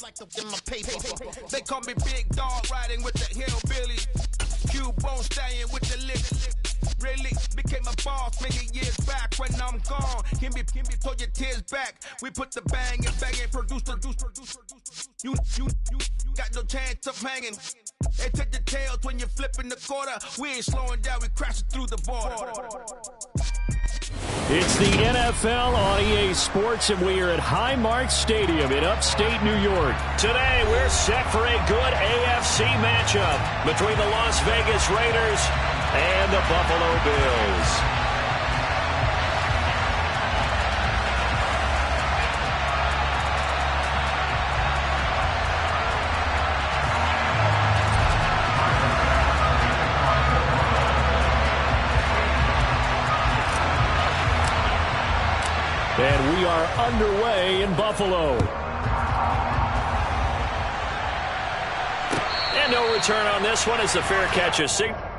in my paper. They call me Big Dog, riding with the hillbillies. Cubone staying with the lick. Really became a boss many years back. When I'm gone, can be pull your tears back. We put the bang and bang and produce. You got no chance of hanging. They take the tails when you're flipping the quarter. We ain't slowing down, we crashing through the border. It's the NFL on EA Sports, and we are at Highmark Stadium in upstate New York. Today, we're set for a good AFC matchup between the Las Vegas Raiders and the Buffalo Bills. And we are underway in Buffalo. And no return on this one as the fair catch is signaled.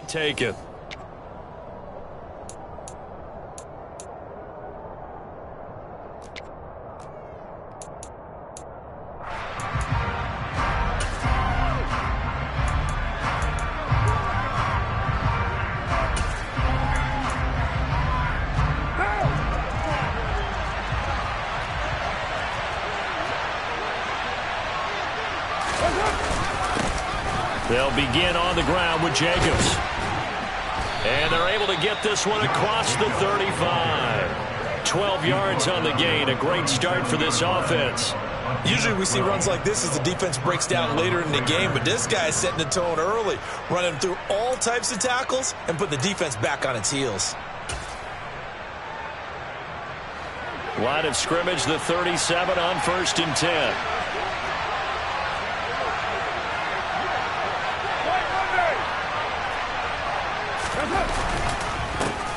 Take it. They'll begin on the ground with Jacobs. And they're able to get this one across the 35. 12 yards on the gain. A great start for this offense. Usually we see runs like this as the defense breaks down later in the game, but this guy's setting the tone early, running through all types of tackles and putting the defense back on its heels. Line of scrimmage, the 37 on 1st and 10.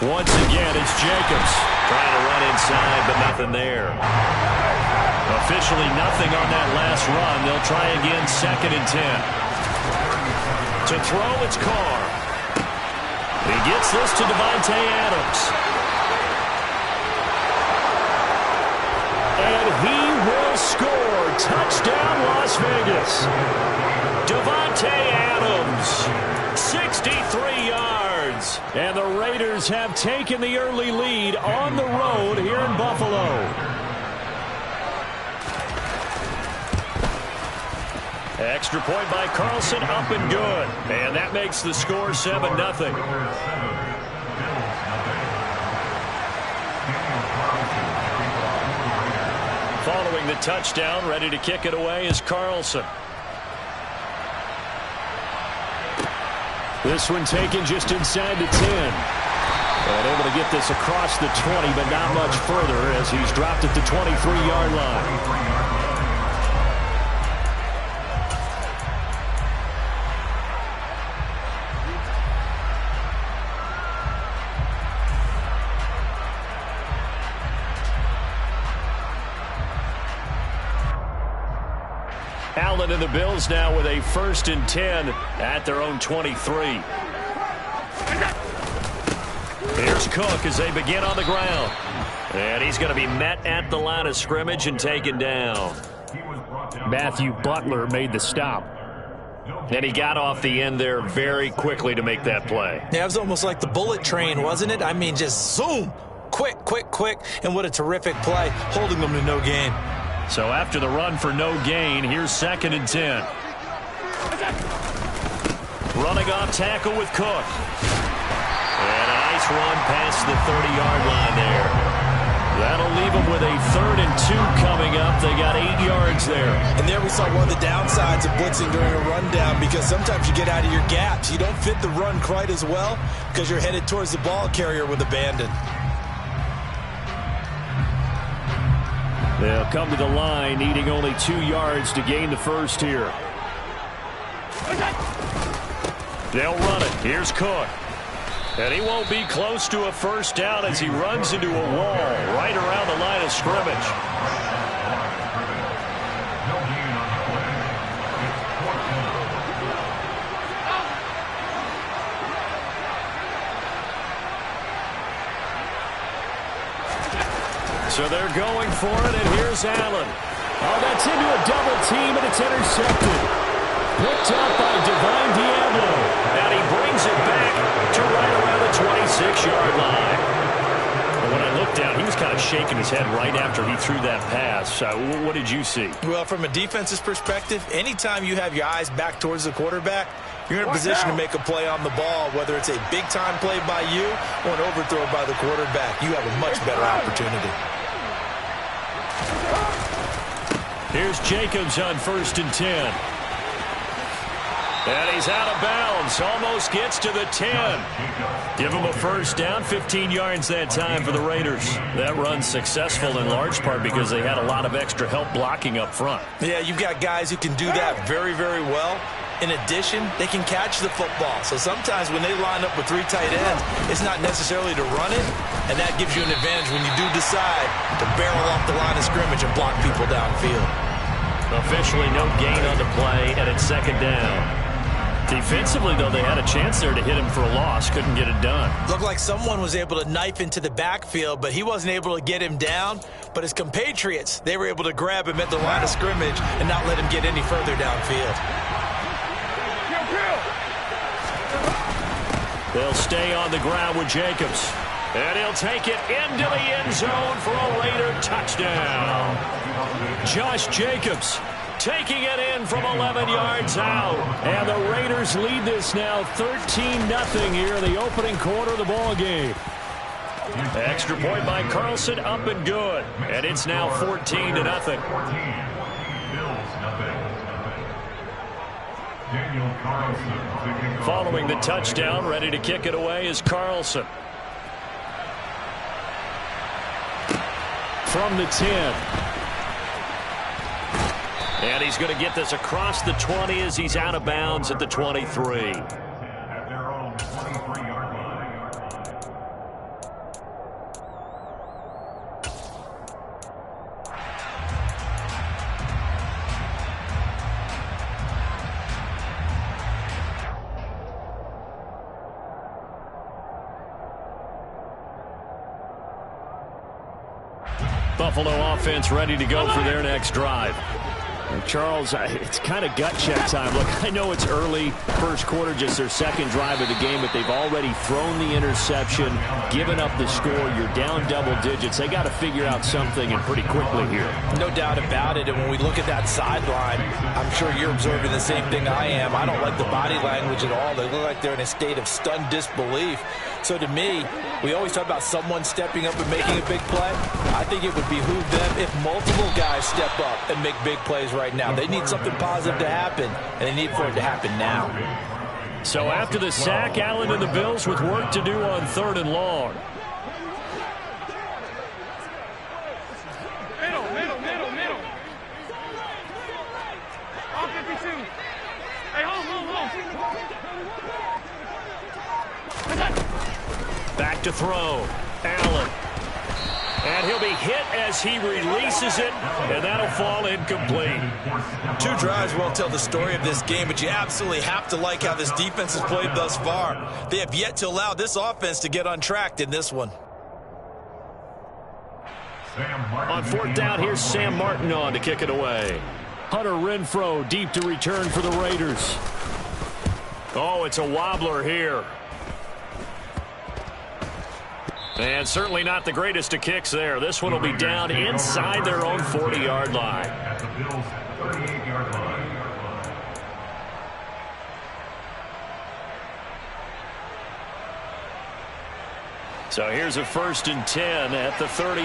Once again, it's Jacobs trying to run inside, but nothing there. Officially nothing on that last run. They'll try again, 2nd and 10. To throw, it's Carr. He gets this to Davante Adams. And he will score. Touchdown, Las Vegas. Davante Adams, 63 yards. And the Raiders have taken the early lead on the road here in Buffalo. Extra point by Carlson, up and good. And that makes the score 7-0. Following the touchdown, ready to kick it away is Carlson. This one taken just inside the 10. And able to get this across the 20, but not much further as he's dropped at the 23-yard line. Allen and the Bills now with a 1st and 10 at their own 23. Here's Cook as they begin on the ground. And he's going to be met at the line of scrimmage and taken down. Matthew Butler made the stop. And he got off the end there very quickly to make that play. Yeah, it was almost like the bullet train, wasn't it? I mean, just zoom. Quick, quick, quick. And what a terrific play, holding them to no gain. So after the run for no gain, here's 2nd and 10. Running off tackle with Cook. And a nice pass run past the 30-yard line there. That'll leave them with a 3rd and 2 coming up. They got 8 yards there. And there we saw one of the downsides of blitzing during a rundown, because sometimes you get out of your gaps. You don't fit the run quite as well because you're headed towards the ball carrier with abandon. They'll come to the line, needing only 2 yards to gain the first here. They'll run it. Here's Cook. And he won't be close to a first down as he runs into a wall right around the line of scrimmage. So they're going for it, and here's Allen. Oh, that's into a double team, and it's intercepted. Picked up by Divine Diablo. And he brings it back to right around the 26-yard line. And when I looked down, he was kind of shaking his head right after he threw that pass. What did you see? Well, from a defense's perspective, anytime you have your eyes back towards the quarterback, you're in a position to make a play on the ball, whether it's a big-time play by you or an overthrow by the quarterback. You have a much better opportunity. Here's Jacobs on 1st and 10. And he's out of bounds. Almost gets to the 10. Give him a first down. 15 yards that time for the Raiders. That run's successful in large part because they had a lot of extra help blocking up front. Yeah, you've got guys who can do that very, very well. In addition, they can catch the football. So sometimes when they line up with 3 tight ends, it's not necessarily to run it, and that gives you an advantage when you do decide to barrel off the line of scrimmage and block people downfield. Officially no gain on the play, and it's 2nd down. Defensively, though, they had a chance there to hit him for a loss. Couldn't get it done. Looked like someone was able to knife into the backfield, but he wasn't able to get him down. But his compatriots, they were able to grab him at the line of scrimmage and not let him get any further downfield. They'll stay on the ground with Jacobs. And he'll take it into the end zone for a Raider touchdown. Josh Jacobs taking it in from 11 yards out. And the Raiders lead this now 13-0 here in the opening quarter of the ball game. Extra point by Carlson, up and good. And it's now 14-0. Following the touchdown, ready to kick it away is Carlson. From the 10. And he's going to get this across the 20 as he's out of bounds at the 23. Buffalo offense ready to go for their next drive. And Charles, it's kind of gut check time. Look, I know it's early, first quarter, just their 2nd drive of the game, but they've already thrown the interception, given up the score. You're down double digits. They got to figure out something, and pretty quickly here. No doubt about it. And when we look at that sideline, I'm sure you're observing the same thing I am. I don't like the body language at all. They look like they're in a state of stunned disbelief. So to me, we always talk about someone stepping up and making a big play. I think it would behoove them if multiple guys step up and make big plays right now. They need something positive to happen, and they need for it to happen now. So after the sack, Allen and the Bills with work to do on 3rd and long. Middle. All 52. Hey, hold. Back to throw. Allen. And he'll be hit as he releases it, and that'll fall incomplete. 2 drives won't tell the story of this game, but you absolutely have to like how this defense has played thus far. They have yet to allow this offense to get untracked in this one. On 4th down, here's Sam Martin on to kick it away. Hunter Renfro deep to return for the Raiders. Oh, it's a wobbler here. And certainly not the greatest of kicks there. This one will be down inside their own 40-yard line. At the Bills' 38-yard line. So here's a 1st and 10 at the 38.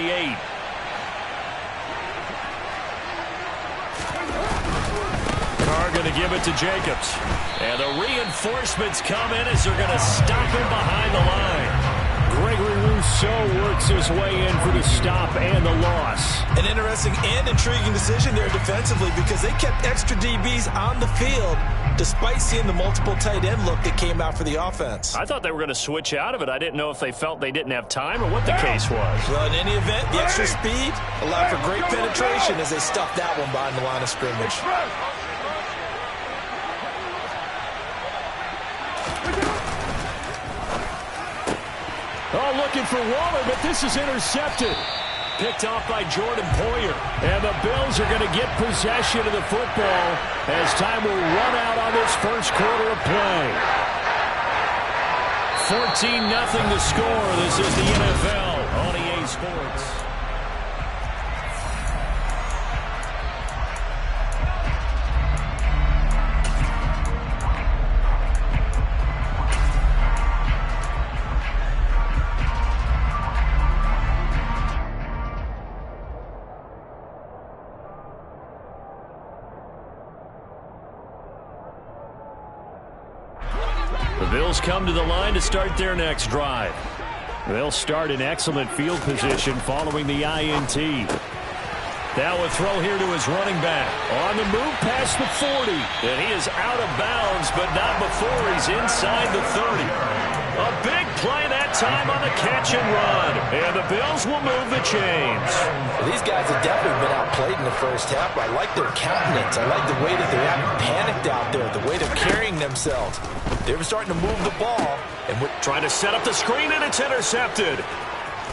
Carr going to give it to Jacobs. And the reinforcements come in as they're going to stop him behind the line. Gregory Rousseau works his way in for the stop and the loss. An interesting and intriguing decision there defensively because they kept extra DBs on the field despite seeing the multiple tight end look that came out for the offense. I thought they were going to switch out of it. I didn't know if they felt they didn't have time or what the case was. Well, in any event, the extra speed allowed for great penetration as they stuffed that one behind the line of scrimmage. Oh, looking for Waller, but this is intercepted. Picked off by Jordan Poyer. And the Bills are going to get possession of the football as time will run out on this first quarter of play. 14-0 the score. This is the NFL on EA Sports. Bills come to the line to start their next drive. They'll start in excellent field position following the INT. Now a throw here to his running back. On the move past the 40. And he is out of bounds, but not before he's inside the 30. A big play that time on the catch and run. And the Bills will move the chains. These guys have definitely been outplayed in the first half. I like their countenance. I like the way that they haven't panicked out there, the way they're carrying themselves. They were starting to move the ball. And we're trying to set up the screen, and it's intercepted.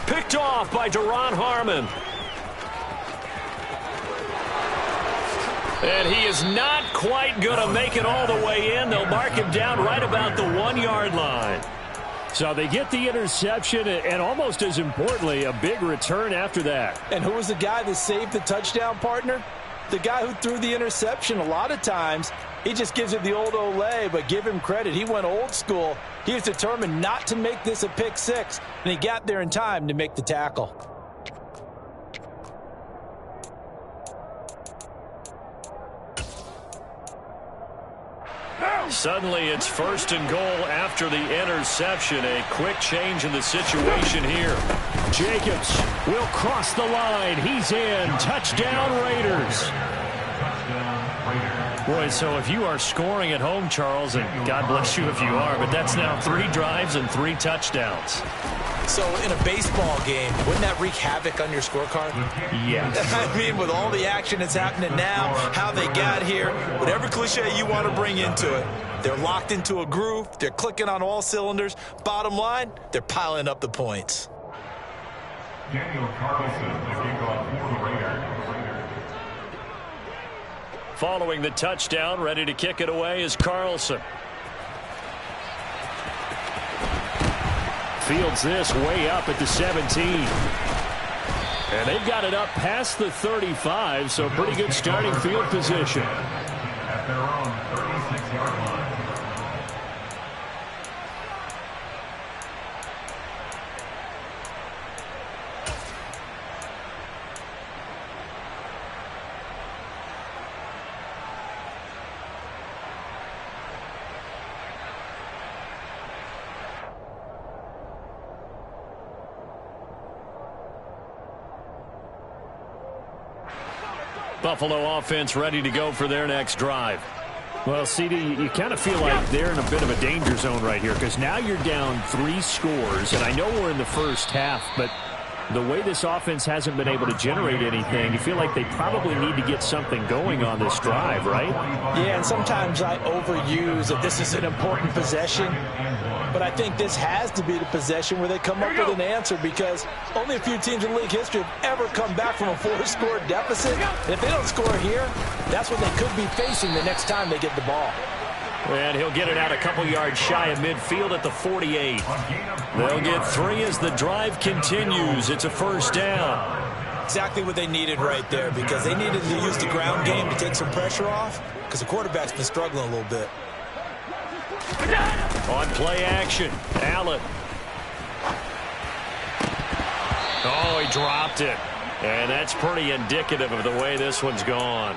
Picked off by Daron Harmon. And he is not quite going to make it all the way in. They'll mark him down right about the 1-yard line. So they get the interception, and almost as importantly, a big return after that. And who was the guy that saved the touchdown, partner? The guy who threw the interception. A lot of times, he just gives it the old Olay, but give him credit. He went old school. He was determined not to make this a pick six, and he got there in time to make the tackle. Suddenly, it's 1st and goal after the interception. A quick change in the situation here. Jacobs will cross the line. He's in. Touchdown, Raiders. Boy, so if you are scoring at home, Charles, and God bless you if you are, but that's now 3 drives and 3 touchdowns. So in a baseball game, wouldn't that wreak havoc on your scorecard? Yes. I mean, with all the action that's happening now, how they got here, whatever cliche you want to bring into it, they're locked into a groove, they're clicking on all cylinders. Bottom line, they're piling up the points. Daniel Carlson, the kickoff for the Raiders. Following the touchdown, ready to kick it away is Carlson. Fields this way up at the 17. And they've got it up past the 35, so pretty good starting field position. At their own 36-yard line. Buffalo offense ready to go for their next drive. Well, CD, you kind of feel like they're in a bit of a danger zone right here because now you're down 3 scores, and I know we're in the first half, but the way this offense hasn't been able to generate anything, you feel like they probably need to get something going on this drive, right? Yeah, and sometimes I overuse that this is an important possession, but I think this has to be the possession where they come up with an answer because only a few teams in league history have ever come back from a 4-score deficit. And if they don't score here, that's what they could be facing the next time they get the ball. And he'll get it out a couple yards shy of midfield at the 48. They'll get 3 as the drive continues. It's a first down. Exactly what they needed right there because they needed to use the ground game to take some pressure off because the quarterback's been struggling a little bit. On play action, Allen. Oh, he dropped it. And that's pretty indicative of the way this one's gone.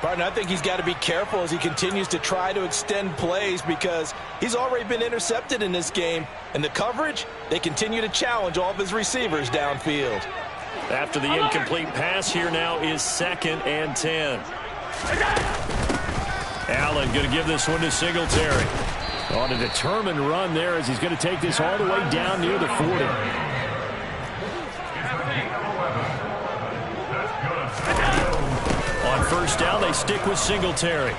Partner, I think he's got to be careful as he continues to try to extend plays because he's already been intercepted in this game. And the coverage, they continue to challenge all of his receivers downfield. After the incomplete pass, here now is 2nd and 10. Allen going to give this one to Singletary. On a determined run there as he's going to take this all the way down near the 40. On first down, they stick with Singletary.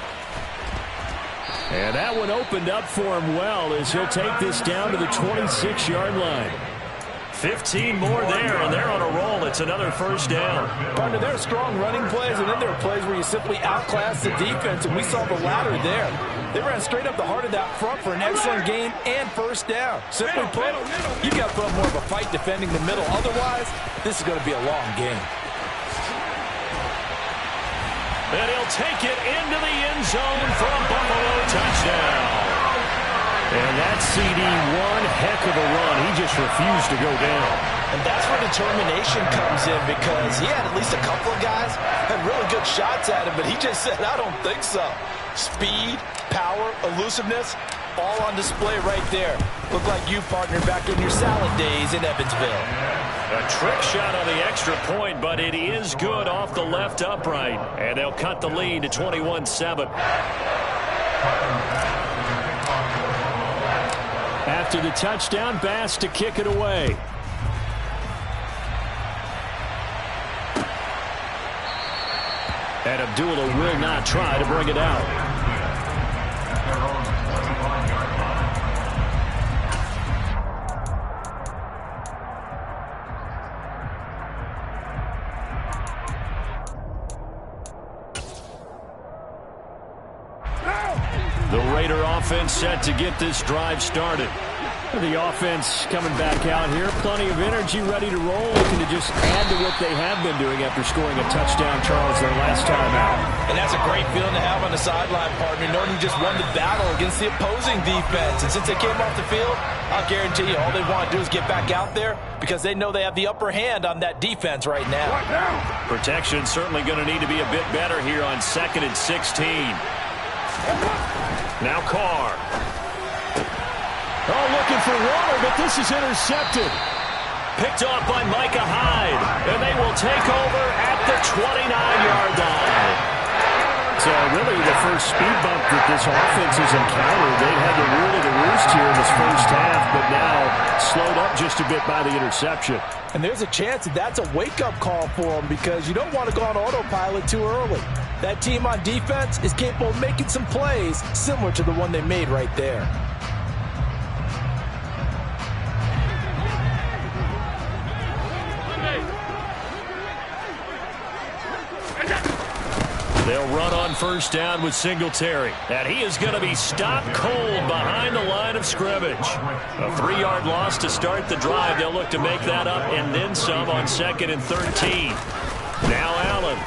And that one opened up for him well as he'll take this down to the 26-yard line. 15 more there, and they're on a roll. It's another first down. Partner, there are strong running plays, and then there are plays where you simply outclass the defense, and we saw the latter there. They ran straight up the heart of that front for an excellent gain and first down. Simply put, you got to put up more of a fight defending the middle. Otherwise, this is going to be a long game. And he'll take it into the end zone for a Buffalo touchdown. And that CD, one heck of a run. He just refused to go down. And that's where determination comes in because he had at least a couple of guys had really good shots at him, but he just said, I don't think so. Speed, power, elusiveness, all on display right there. Look like you, partner, back in your salad days in Evansville. A trick shot on the extra point, but it is good off the left upright. And they'll cut the lead to 21-7. After the touchdown, Bass to kick it away. And Abdullah will not try to bring it out. The Raider offense set to get this drive started. The offense coming back out here. Plenty of energy, ready to roll, looking to just add to what they have been doing after scoring a touchdown, Charles, their last time out. And that's a great feeling to have on the sideline, partner, knowing you just won the battle against the opposing defense. And since they came off the field, I'll guarantee you all they want to do is get back out there because they know they have the upper hand on that defense right now. Protection certainly going to need to be a bit better here on 2nd and 16. Now Carr. Oh, looking for Waller, but this is intercepted. Picked off by Micah Hyde, and they will take over at the 29-yard line. So really the first speed bump that this offense has encountered. They had the rule of the roost here in this first half, but now slowed up just a bit by the interception. And there's a chance that that's a wake-up call for them because you don't want to go on autopilot too early. That team on defense is capable of making some plays similar to the one they made right there. They'll run on first down with Singletary. And he is going to be stopped cold behind the line of scrimmage. A 3-yard loss to start the drive. They'll look to make that up and then some on 2nd and 13. Now Allen.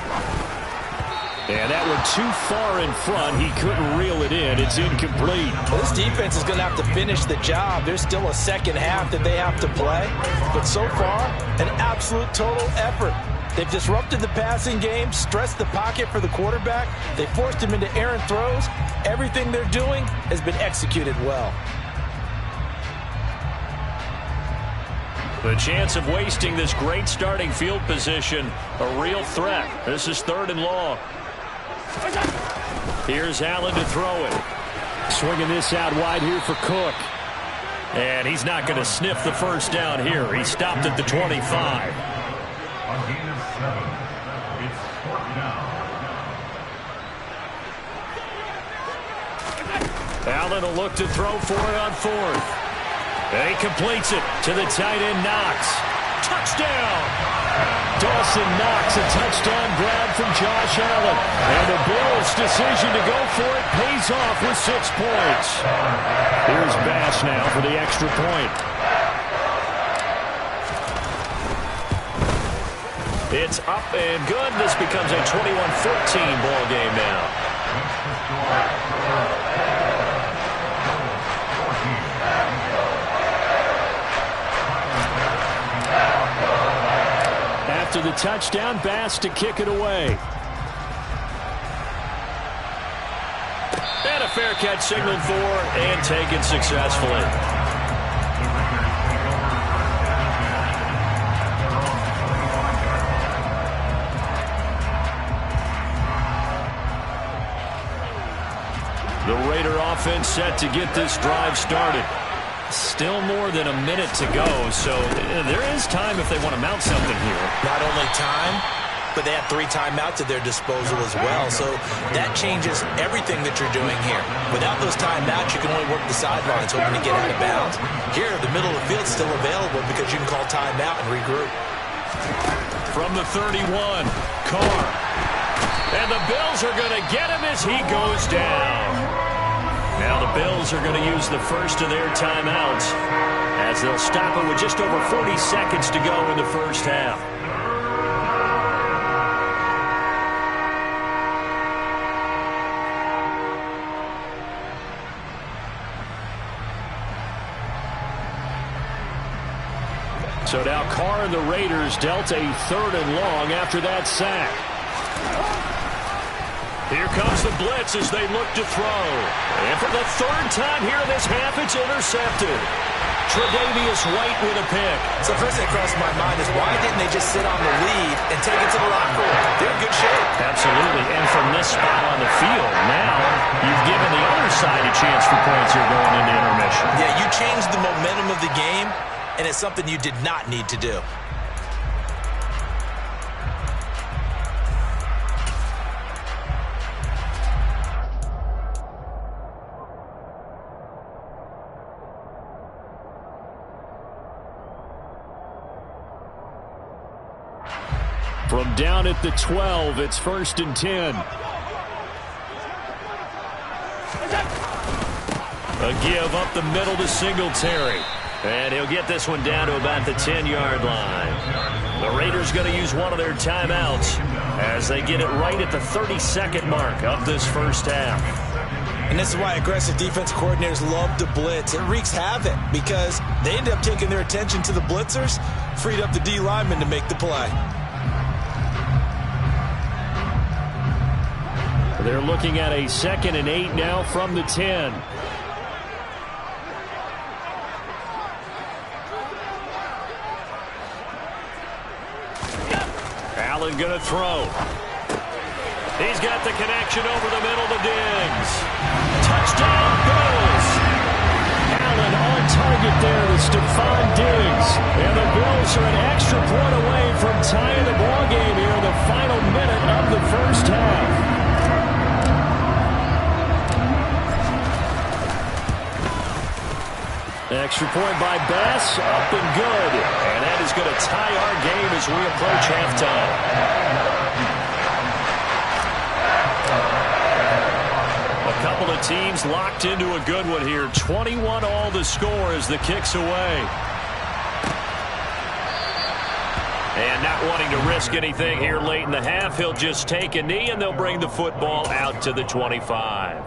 And that one too far in front. He couldn't reel it in. It's incomplete. Well, this defense is going to have to finish the job. There's still a second half that they have to play. But so far, an absolute total effort. They've disrupted the passing game, stressed the pocket for the quarterback. They forced him into errant throws. Everything they're doing has been executed well. The chance of wasting this great starting field position, a real threat. This is 3rd and long. Here's Allen to throw it. Swinging this out wide here for Cook. And he's not going to sniff the first down here. He stopped at the 25. On gain of 7, it's 4th down. Allen will look to throw for it on 4th. And he completes it to the tight end, Knox. Touchdown! Dawson Knox, a touchdown grab from Josh Allen. And the Bills' decision to go for it pays off with 6 points. Here's Bass now for the extra point. It's up and good. This becomes a 21-14 ball game now. after the touchdown. Bass to kick it away. And a fair catch signaled for and taken successfully. The Raider offense set to get this drive started. Still more than a minute to go, so there is time if they want to mount something here. Not only time, but they have 3 timeouts at their disposal as well, so that changes everything that you're doing here. Without those timeouts, you can only work the sidelines, hoping to get out of bounds. Here, the middle of the field's still available because you can call timeout and regroup. From the 31, Carr. And the Bills are going to get him as he goes down. Now the Bills are going to use the first of their timeouts as they'll stop it with just over 40 seconds to go in the first half. So now Carr and the Raiders dealt a 3rd and long after that sack. Here comes the blitz as they look to throw. And for the 3rd time here in this half, it's intercepted. Tre'Davious White with a pick. So first thing that crossed my mind is why didn't they just sit on the lead and take it to the locker room? They're in good shape. Absolutely. And from this spot on the field, now you've given the other side a chance for points here going into intermission. Yeah, you changed the momentum of the game, and it's something you did not need to do. From down at the 12, it's 1st and 10. A give up the middle to Singletary. And he'll get this one down to about the 10-yard line. The Raiders going to use one of their timeouts as they get it right at the 32nd mark of this first half. And this is why aggressive defense coordinators love to blitz. It wreaks havoc because they end up taking their attention to the blitzers, freed up the D lineman to make the play. They're looking at a 2nd and 8 now from the 10. Allen going to throw. He's got the connection over the middle to Diggs. Touchdown, Bills. Allen on target there to Stephon Diggs. And the Bills are an extra point away from tying the ball game here in the final minute of the first half. Extra point by Bass, up and good. And that is going to tie our game as we approach halftime. A couple of teams locked into a good one here. 21 all the score as the kick's away. And not wanting to risk anything here late in the half, he'll just take a knee and they'll bring the football out to the 25.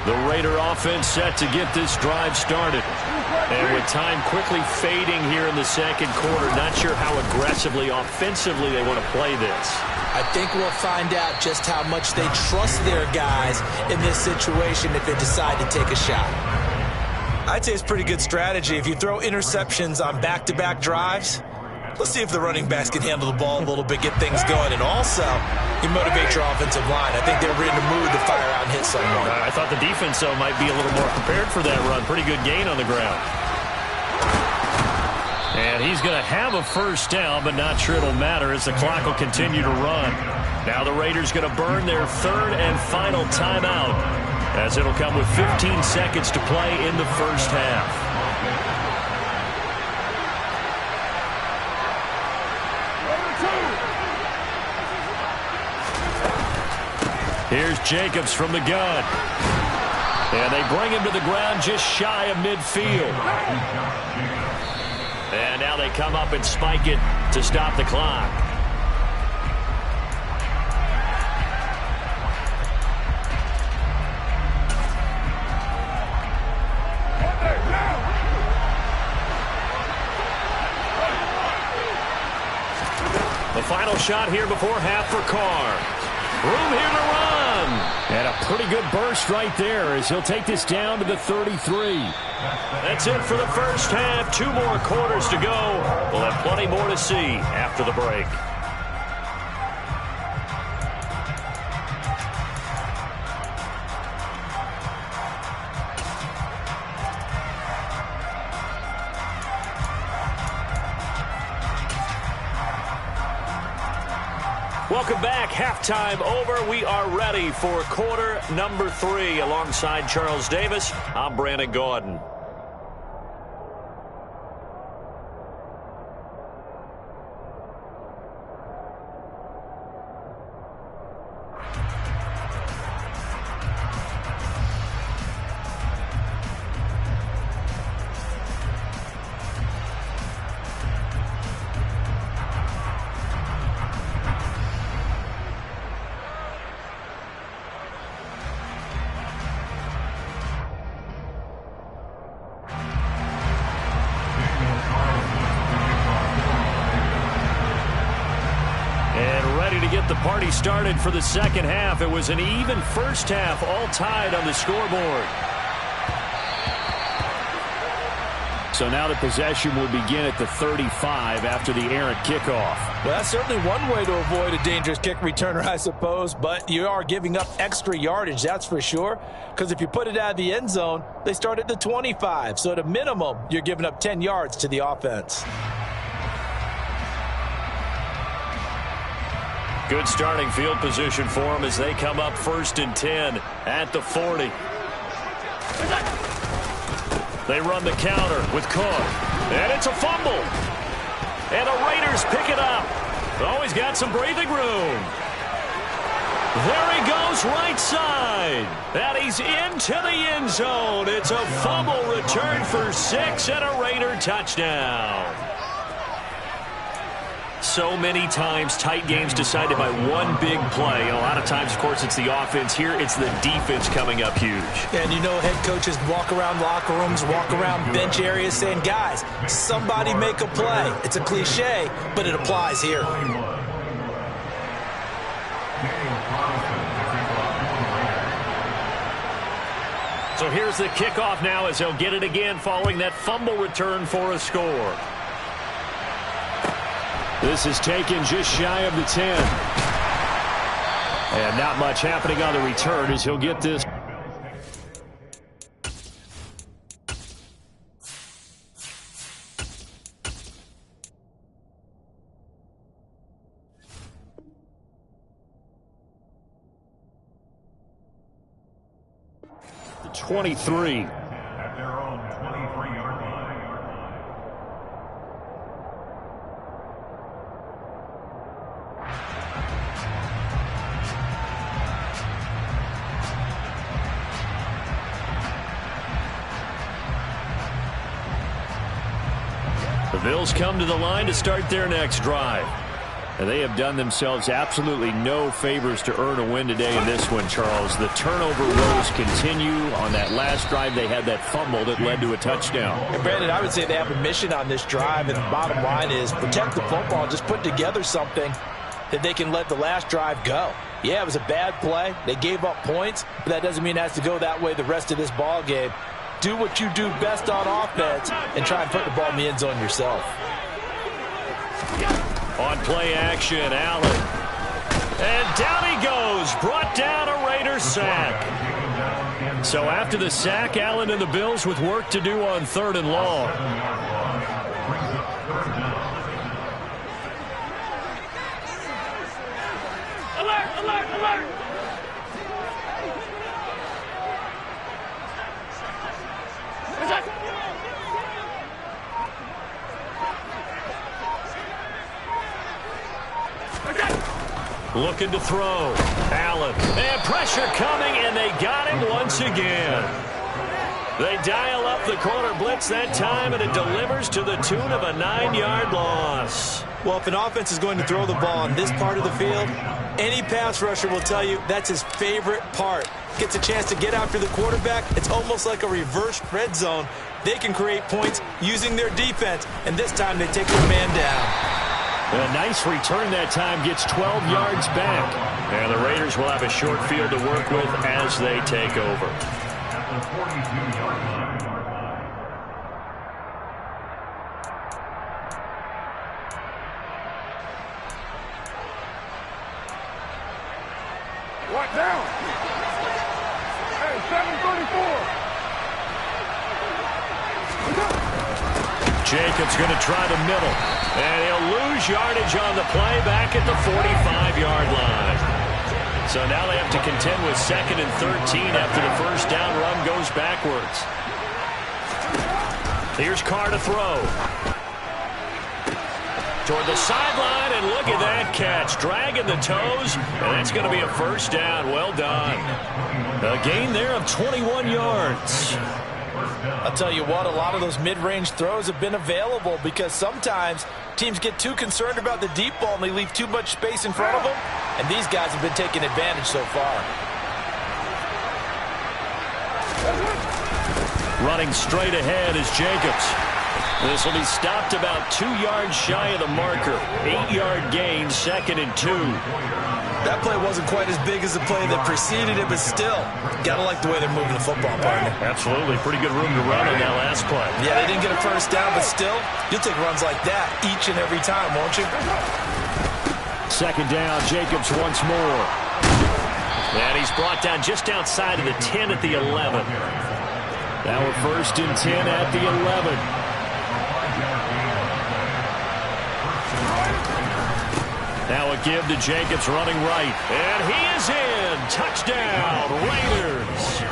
The Raider offense set to get this drive started. And with time quickly fading here in the second quarter, not sure how aggressively, offensively they want to play this. I think we'll find out just how much they trust their guys in this situation if they decide to take a shot. I'd say it's pretty good strategy. If you throw interceptions on back-to-back drives, let's see if the running backs can handle the ball a little bit, get things going, and also you motivate your offensive line. I think they're in the mood to fire out and hit someone. I thought the defense, though, might be a little more prepared for that run. Pretty good gain on the ground. And he's going to have a first down, but not sure it'll matter as the clock will continue to run. Now the Raiders going to burn their 3rd and final timeout as it'll come with 15 seconds to play in the first half. Here's Jacobs from the gun. And they bring him to the ground just shy of midfield. And now they come up and spike it to stop the clock. The final shot here before half for Carr. Room here to run. And a pretty good burst right there as he'll take this down to the 33. That's it for the first half. 2 more quarters to go. We'll have plenty more to see after the break. Welcome back. Halftime over. We are ready for quarter number 3. Alongside Charles Davis, I'm Brandon Gaudin. The party started for the second half. It was an even first half, all tied on the scoreboard. So now the possession will begin at the 35 after the errant kickoff. Well, that's certainly one way to avoid a dangerous kick returner, I suppose, but you are giving up extra yardage, that's for sure, because if you put it out of the end zone, they start at the 25. So at a minimum, you're giving up 10 yards to the offense. Good starting field position for them as they come up 1st and 10 at the 40. They run the counter with Cook. And it's a fumble. And the Raiders pick it up. Oh, he's got some breathing room. There he goes right side. And he's into the end zone. It's a fumble return for 6 and a Raider touchdown. So many times tight games decided by one big play. A lot of times, of course, it's the offense. Here, it's the defense coming up huge. And you know head coaches walk around locker rooms, walk around bench areas saying, guys, somebody make a play. It's a cliche, but it applies here. So here's the kickoff now as they'll get it again following that fumble return for a score. This is taken just shy of the 10. And not much happening on the return as he'll get this. The 23. At their own 23-yard line. The Bills come to the line to start their next drive. And they have done themselves absolutely no favors to earn a win today in this one, Charles. The turnover woes continue. On that last drive, they had that fumble that led to a touchdown. And Brandon, I would say they have a mission on this drive, and the bottom line is protect the football. Just put together something that they can let the last drive go. Yeah, it was a bad play. They gave up points, but that doesn't mean it has to go that way the rest of this ball game. Do what you do best on offense and try and put the ball in the end zone yourself. On play action, Allen. And down he goes. Brought down a Raider sack. So after the sack, Allen and the Bills with work to do on 3rd and long. Alert, alert, alert! Looking to throw. Allen. And pressure coming, and they got him once again. They dial up the corner blitz that time, and it delivers to the tune of a 9-yard loss. Well, if an offense is going to throw the ball on this part of the field, any pass rusher will tell you that's his favorite part. Gets a chance to get after the quarterback. It's almost like a reverse red zone. They can create points using their defense, and this time they take their man down. A nice return that time, gets 12 yards back. And the Raiders will have a short field to work with as they take over. At the 42-yard line. What down? Hey, 734. Jacobs going to try the middle. And he'll lose yardage on the play back at the 45-yard line. So now they have to contend with 2nd and 13 after the first down run goes backwards. Here's Carr to throw. Toward the sideline, and look at that catch. Dragging the toes, and that's going to be a first down. Well done. A gain there of 21 yards. I'll tell you what, a lot of those mid-range throws have been available because sometimes teams get too concerned about the deep ball and they leave too much space in front of them, and these guys have been taking advantage so far. Running straight ahead is Jacobs. This will be stopped about 2 yards shy of the marker. 8-yard gain, 2nd and 2. That play wasn't quite as big as the play that preceded it, but still, gotta like the way they're moving the football, partner. Absolutely. Pretty good room to run on that last play. Yeah, they didn't get a first down, but still, you'll take runs like that each and every time, won't you? 2nd down, Jacobs once more. And he's brought down just outside of the 10 at the 11. Now we're 1st and 10 at the 11. Now a give to Jacobs running right. And he is in. Touchdown, Raiders.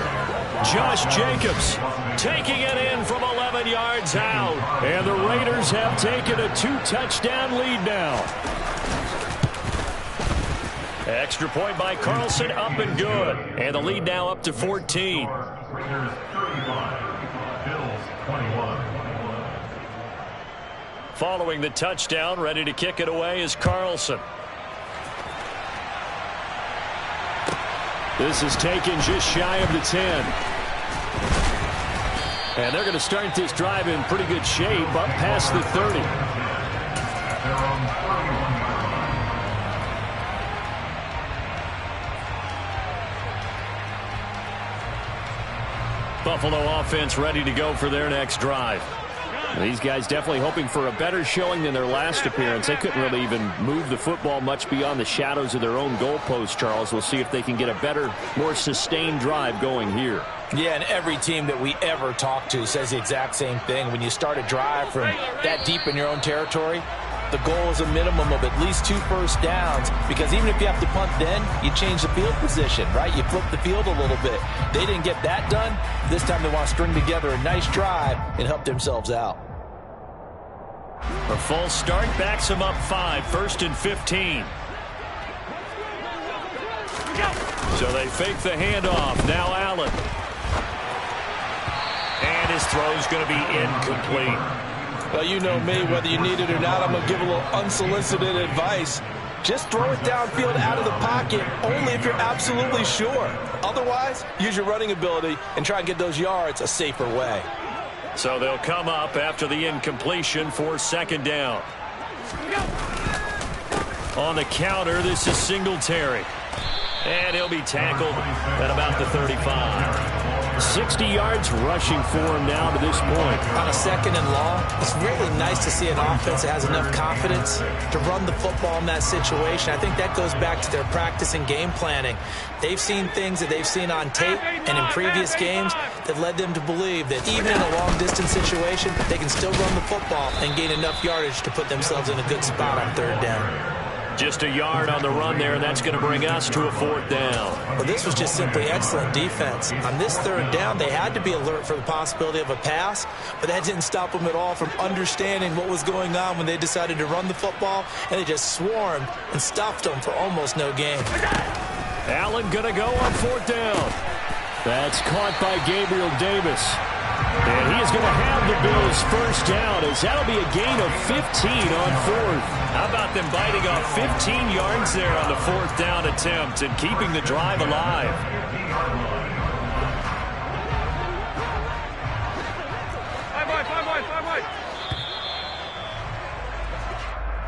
Josh Jacobs taking it in from 11 yards out. And the Raiders have taken a 2-touchdown lead now. Extra point by Carlson, up and good. And the lead now up to 14. Raiders 35, Bills 21. Following the touchdown, ready to kick it away is Carlson. This is taken just shy of the 10. And they're going to start this drive in pretty good shape, up past the 30. Buffalo offense ready to go for their next drive. These guys definitely hoping for a better showing than their last appearance. They couldn't really even move the football much beyond the shadows of their own goalpost, Charles. We'll see if they can get a better, more sustained drive going here. Yeah, and every team that we ever talk to says the exact same thing. When you start a drive from that deep in your own territory, the goal is a minimum of at least 2 first downs, because even if you have to punt then, you change the field position, right? You flip the field a little bit. They didn't get that done. This time they want to string together a nice drive and help themselves out. A false start backs them up 5, 1st and 15. So they fake the handoff. Now Allen. And his throw's going to be incomplete. Well, you know me, whether you need it or not, I'm going to give a little unsolicited advice. Just throw it downfield out of the pocket only if you're absolutely sure. Otherwise, use your running ability and try and get those yards a safer way. So they'll come up after the incompletion for 2nd down. On the counter, this is Singletary. And he'll be tackled at about the 35. 60 yards rushing for him now to this point. On a 2nd and long, it's really nice to see an offense that has enough confidence to run the football in that situation. I think that goes back to their practice and game planning. They've seen things that they've seen on tape and in previous games that led them to believe that even in a long-distance situation, they can still run the football and gain enough yardage to put themselves in a good spot on 3rd down. Just a yard on the run there, and that's going to bring us to a 4th down. Well, this was just simply excellent defense. On this 3rd down, they had to be alert for the possibility of a pass, but that didn't stop them at all from understanding what was going on when they decided to run the football, and they just swarmed and stuffed them for almost no gain. Allen going to go on 4th down. That's caught by Gabriel Davis. And he is going to have the Bills' first down, as that'll be a gain of 15 on 4th. How about them biting off 15 yards there on the 4th down attempt and keeping the drive alive?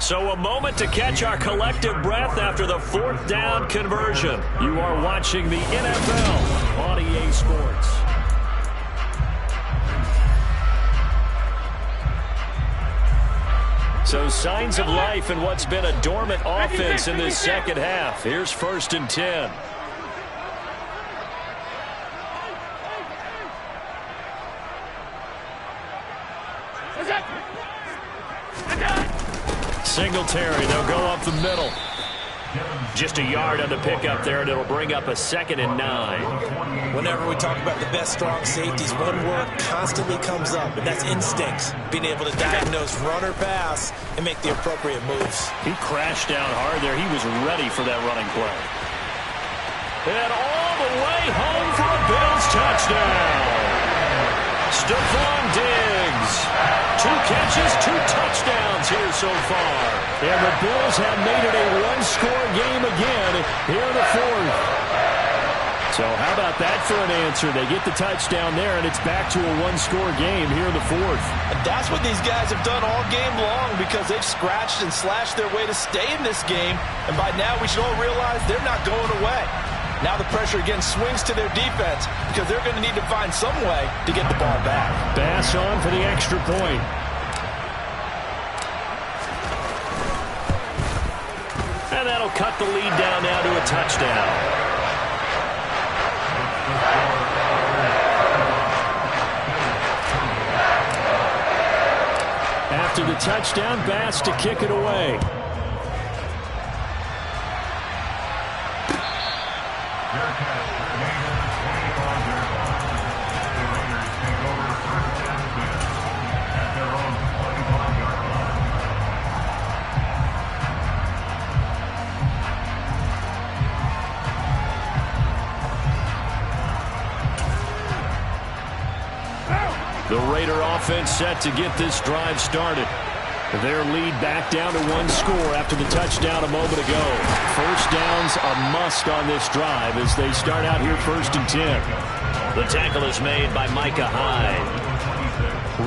So a moment to catch our collective breath after the 4th down conversion. You are watching the NFL on EA Sports. So signs of life in what's been a dormant offense in this second half. Here's 1st and 10. Singletary, they'll go up the middle. Just a yard on the pickup there, and it'll bring up a 2nd and 9. Whenever we talk about the best strong safeties, one word constantly comes up, and that's instincts. Being able to diagnose run or pass and make the appropriate moves. He crashed down hard there. He was ready for that running play. And all the way home for a Bills touchdown. Stephon Diggs. 2 catches, 2 touchdowns here so far. And the Bills have made it a 1-score game again here in the 4th. So how about that for an answer? They get the touchdown there, and it's back to a 1-score game here in the 4th. And that's what these guys have done all game long, because they've scratched and slashed their way to stay in this game. And by now we should all realize they're not going away. Now the pressure again swings to their defense, because they're going to need to find some way to get the ball back. Bass on for the extra point. And that'll cut the lead down now to a touchdown. After the touchdown, Bass to kick it away. The Raider offense set to get this drive started. Their lead back down to 1 score after the touchdown a moment ago. First down's a must on this drive as they start out here 1st and 10. The tackle is made by Micah Hyde.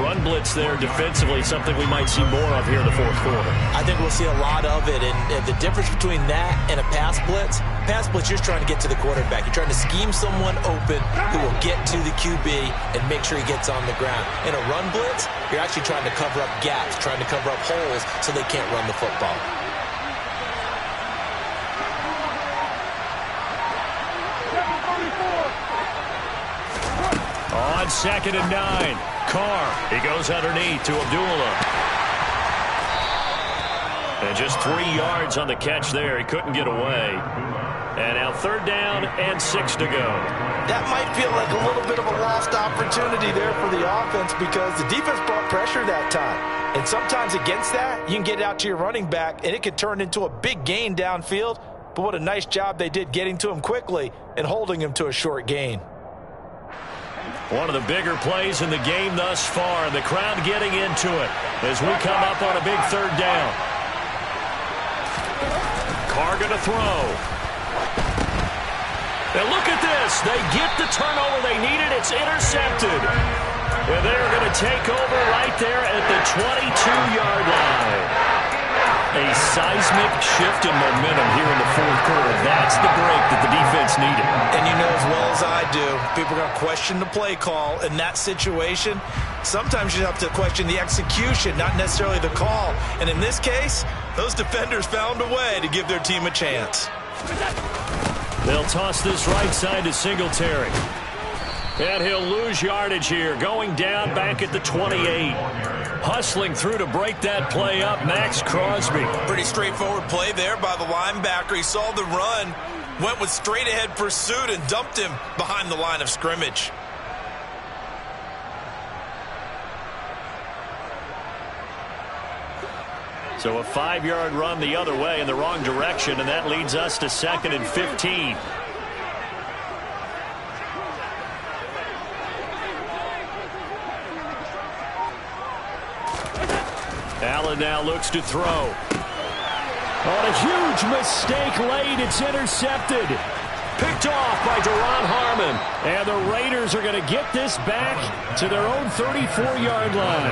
Run blitz there defensively, something we might see more of here in the 4th quarter. I think we'll see a lot of it, and the difference between that and a pass blitz, you're just trying to get to the quarterback. You're trying to scheme someone open who will get to the QB and make sure he gets on the ground. In a run blitz, you're actually trying to cover up gaps, trying to cover up holes so they can't run the football. On 2nd and 9, Carr. He goes underneath to Abdullah. And just 3 yards on the catch there. He couldn't get away. And now 3rd down and 6 to go. That might feel like a little bit of a lost opportunity there for the offense, because the defense brought pressure that time. And sometimes against that, you can get out to your running back, and it could turn into a big gain downfield. But what a nice job they did getting to him quickly and holding him to a short gain. One of the bigger plays in the game thus far, and the crowd getting into it as we come up on a big 3rd down. Carr going to throw. And look at this. They get the turnover they needed. It's intercepted. And they're going to take over right there at the 22-yard line. A seismic shift in momentum here in the 4th quarter. That's the break that the defense needed. And you know as well as I do, people are going to question the play call in that situation. Sometimes you have to question the execution, not necessarily the call. And in this case, those defenders found a way to give their team a chance. They'll toss this right side to Singletary. And he'll lose yardage here, going down back at the 28. Hustling through to break that play up, Max Crosby. Pretty straightforward play there by the linebacker. He saw the run, went with straight-ahead pursuit, and dumped him behind the line of scrimmage. So a 5-yard run the other way in the wrong direction, and that leads us to 2nd and 15. Allen now looks to throw. On a huge mistake late, it's intercepted. Picked off by Duron Harmon. And the Raiders are going to get this back to their own 34-yard line.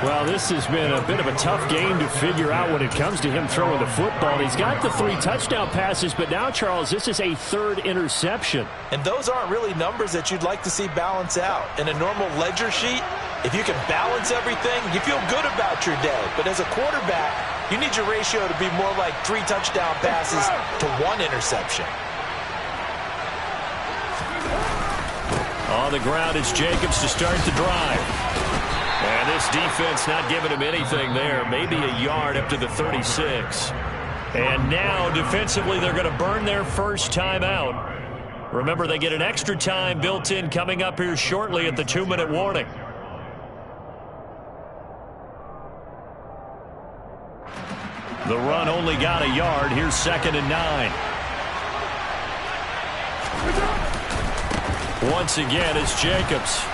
Well, this has been a bit of a tough game to figure out when it comes to him throwing the football. He's got the 3 touchdown passes, but now, Charles, this is a 3rd interception. And those aren't really numbers that you'd like to see balance out. In a normal ledger sheet, if you can balance everything, you feel good about your day. But as a quarterback, you need your ratio to be more like 3 touchdown passes to 1 interception. On the ground, it's Jacobs to start the drive. And this defense not giving him anything there. Maybe a yard up to the 36. And now, defensively, they're going to burn their first time out. Remember, they get an extra time built in coming up here shortly at the 2-minute warning. The run only got a yard. Here's 2nd and 9. Once again, it's Jacobs.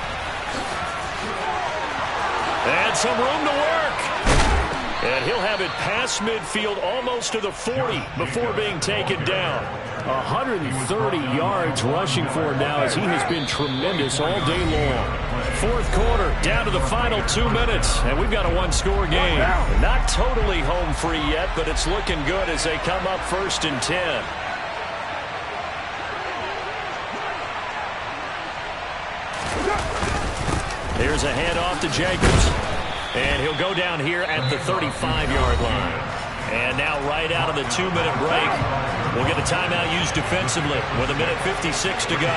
And some room to work. And he'll have it past midfield almost to the 40 before being taken down. 130 yards rushing for him now as he has been tremendous all day long. 4th quarter, down to the final 2 minutes. And we've got a 1-score game. Not totally home free yet, but it's looking good as they come up 1st and 10. Here's a handoff to Jacobs. And he'll go down here at the 35-yard line. And now right out of the 2-minute break, we'll get a timeout used defensively with 1:56 to go.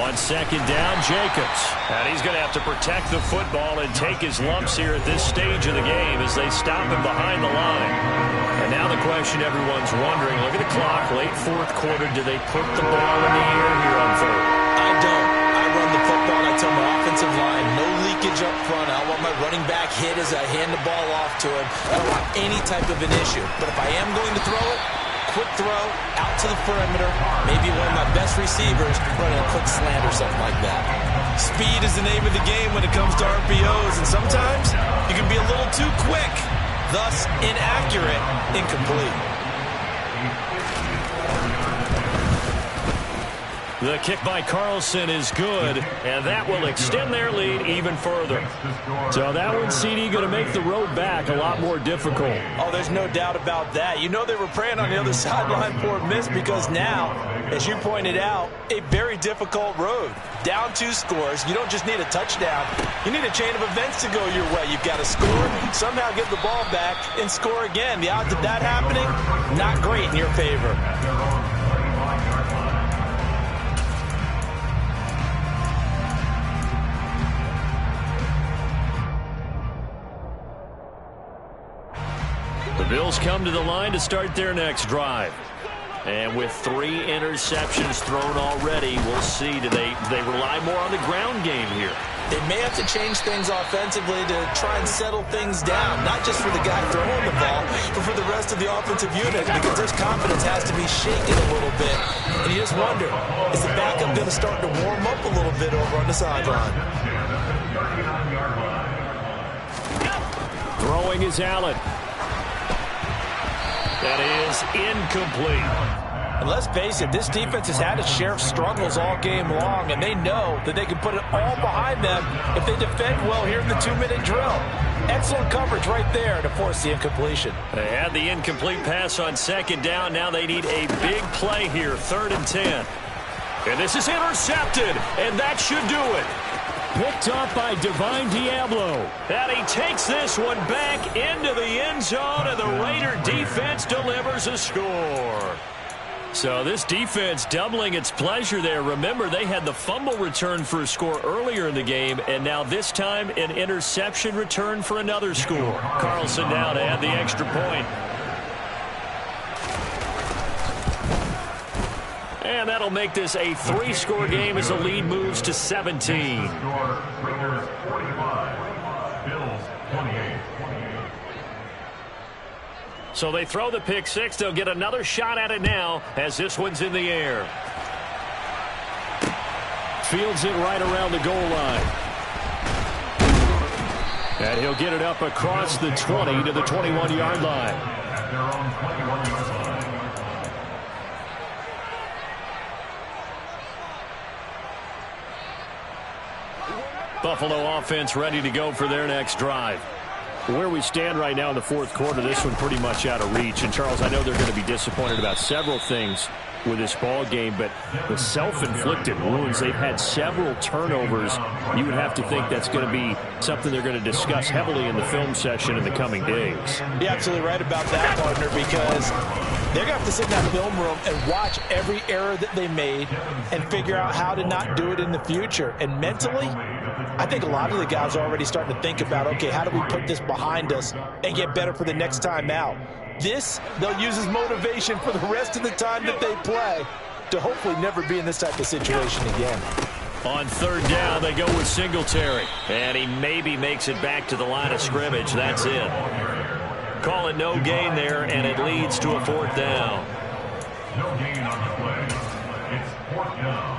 On 2nd down, Jacobs. And he's going to have to protect the football and take his lumps here at this stage of the game as they stop him behind the line. And now the question everyone's wondering, look at the clock, late 4th quarter, do they put the ball in the air here on 3rd? I don't. I run the football and I tell my offensive line, no leakage up front. I want my running back hit as I hand the ball off to him. I don't want any type of an issue. But if I am going to throw it, quick throw, out to the perimeter, maybe one of my best receivers running a quick slant or something like that. Speed is the name of the game when it comes to RPOs, and sometimes you can be a little too quick, thus inaccurate, incomplete. The kick by Carlson is good, and that will extend their lead even further. So that one, CD, going to make the road back a lot more difficult. Oh, there's no doubt about that. You know they were praying on the other sideline for a miss because now, as you pointed out, a very difficult road. Down 2 scores. You don't just need a touchdown. You need a chain of events to go your way. You've got to score, somehow get the ball back, and score again. The odds of that happening, not great in your favor. The Bills come to the line to start their next drive. And with 3 interceptions thrown already, we'll see. Do they rely more on the ground game here? They may have to change things offensively to try and settle things down, not just for the guy throwing the ball, but for the rest of the offensive unit, because his confidence has to be shaken a little bit. And you just wonder, is the backup going to start to warm up a little bit over on the sideline? Throwing is Allen. That is incomplete. And let's face it, this defense has had its share of struggles all game long, and they know that they can put it all behind them if they defend well here in the 2-minute drill. Excellent coverage right there to force the incompletion. They had the incomplete pass on 2nd down. Now they need a big play here, 3rd and 10. And this is intercepted, and that should do it. Picked off by Divine Diablo. And he takes this one back into the end zone, and the Raider defense delivers a score. So this defense doubling its pleasure there. Remember, they had the fumble return for a score earlier in the game, and now this time an interception return for another score. Carlson now to add the extra point. And that'll make this a 3-score game as the lead moves to 17. Raiders 45, Bills 28. So they throw the pick 6. They'll get another shot at it now as this one's in the air. Fields it right around the goal line. And he'll get it up across the 20 to the 21-yard line. At their own 21-yard line. Buffalo offense ready to go for their next drive. Where we stand right now in the fourth quarter, this one pretty much out of reach. And, Charles, I know they're going to be disappointed about several things with this ball game, but the self-inflicted wounds, they've had several turnovers. You would have to think that's going to be something they're going to discuss heavily in the film session in the coming days. You're absolutely right about that, partner, because they're going to have to sit in that film room and watch every error that they made and figure out how to not do it in the future. And mentally, I think a lot of the guys are already starting to think about, okay, how do we put this behind us and get better for the next time out? This, they'll use as motivation for the rest of the time that they play to hopefully never be in this type of situation again. On third down, they go with Singletary. And he maybe makes it back to the line of scrimmage. That's it. Call it no gain there, and it leads to a fourth down. No gain on the play. It's fourth down.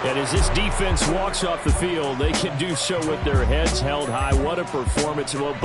And as this defense walks off the field, they can do so with their heads held high. What a performance. Well,